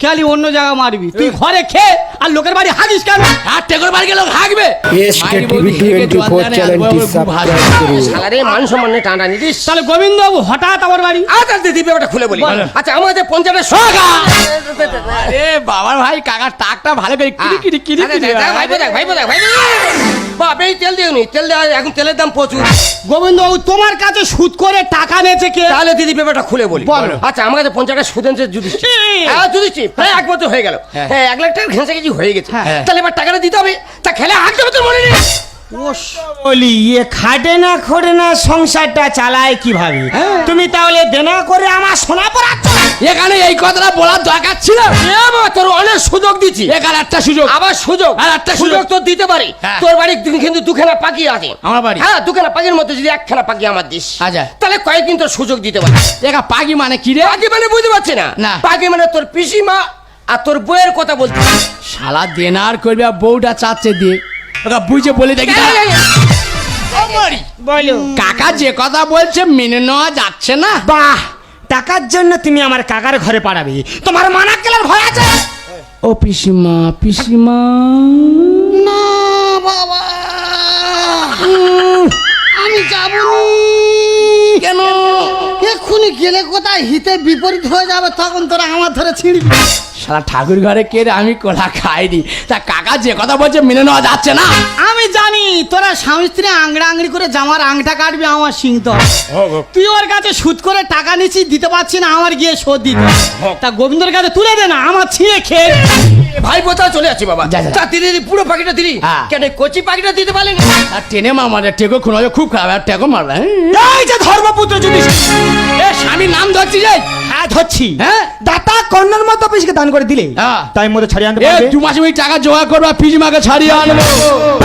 খালি অন্য জায়গা মারবি, তুই ঘরে খেয়ে আর লোকের বাড়ি হাগিস কেন? আর টেকর বাড়ি গেলে হাগবে। SKTV 24 চ্যানেলটি সাবস্ক্রাইব করুন। সালারে মান সম্মানে টানা নিদিস। তাহলে গোবিন্দবাবু হঠাৎ আমার বাড়ি? আচ্ছা দিদি ব্যাপারটা খুলে বলি। আচ্ছা আমাদের পঞ্চায়েতের সোগা আরে বাবার ভাই কাকার টাকটা ভালো করে কিরি কিরি কিরি কিরি ভাই বোঝা বাপ এই তেল দিওনি, তেল দেওয়া এখন তেলের দাম প্রচুর। গোবিন্দবাবু তোমার কাছে সুদ করে টাকা নিয়েছে কে? তাহলে দিদি ব্যাপারটা খুলে বলি। বলো। আচ্ছা আমাদের পঞ্চায়েতের সুদেন্দ্রের যুধিষ্ঠির, হ্যাঁ যুধিষ্ঠির প্রায় 1 বছর হয়ে গেল। হ্যাঁ 1 লাখ টাকার ঘেঁষে কেজি হয়ে গেছে। তাহলে এবার টাকাটা দিতে হবে, তা খেলে হাঁকতে হবে তোর মনে নেই? বলি এ খাটে না খোটে না সংসারটা চালায় কিভাবে? তুমি তাহলে দেনা করে আমার সোনা পড়াচ্ছ। এখানে এই কথাটা বলার দরকার ছিল। তোর অনেক সুযোগ দিচ্ছি, এখানে একটা সুযোগ, আবার সুযোগ আর একটা সুযোগ তোর দিতে পারি। হ্যাঁ। তোর বাড়ি কিন্তু দুখানা পাখি আছে। আমার বাড়ি? হ্যাঁ দুখানা পাখির মধ্যে যদি একখানা পাখি আমার দিস, আচ্ছা। তাহলে কয়েকদিন তোর সুযোগ দিতে পারি। একা পাগি মানে কি রে? পাখি মানে বুঝতে পারছি না। না। পাখি মানে তোর পিসিমা আর তোর বউয়ের কথা বলছি। শালা দেনার করবে আর বউটা চাচ্ছে দিয়ে ওটা বুঝে বলে দেখি। বলো কাকা যে কথা বলছে মেনে নেওয়া যাচ্ছে না। বাহ, টাকার জন্য তুমি আমার কাকার ঘরে পাঠাবে? তোমার মানা কেলার ভয় আছে? ও পিসিমা পিসিমা না বাবা, আমি যাবো কেন? এক্ষুনি গেলে কোথায় হিতে বিপরীত হয়ে যাবে, তখন তোরা আমার ধরে ছিঁড়বি। শালা ঠাকুর ঘরে কে রে? আমি কোলা খাইনি। তা কাকা যে কথা বলছে মেনে নেওয়া যাচ্ছে না। আমি জানি তোরা স্বামী স্ত্রী আংড়া আংড়ি করে জামার আংটা কাটবি, আমার সিংহ। তুই ওর কাছে সুদ করে টাকা নিচ্ছিস, দিতে পারছি না, আমার গিয়ে শোধ দিতে। তা গোবিন্দর কাছে তুলে দে না, আমার ছিঁড়ে খেয়ে। ভাই বোঝা চলে যাচ্ছি বাবা। যা, যা। তা দিদি পুরো পাখিটা দিলি, হ্যাঁ। কেন কচি পাখিটা দিতে পারলেন? আর টেনে মারবে টেকো খুন খুব খারাপ, আর টেকো মারবে। এই যে ধর্মপুত্র যদি এ স্বামীর নাম ধরছি যে। হ্যাঁ ধরছি, হ্যাঁ দাতা কর্ণের মতো অফিসকে দান করে দিলে হ্যাঁ। তাই মধ্যে ছাড়িয়ে আনতে এ পারবে? 2 মাস ওই টাকা জোগাড় করবা, পিসিমাকে ছাড়িয়ে আনবো।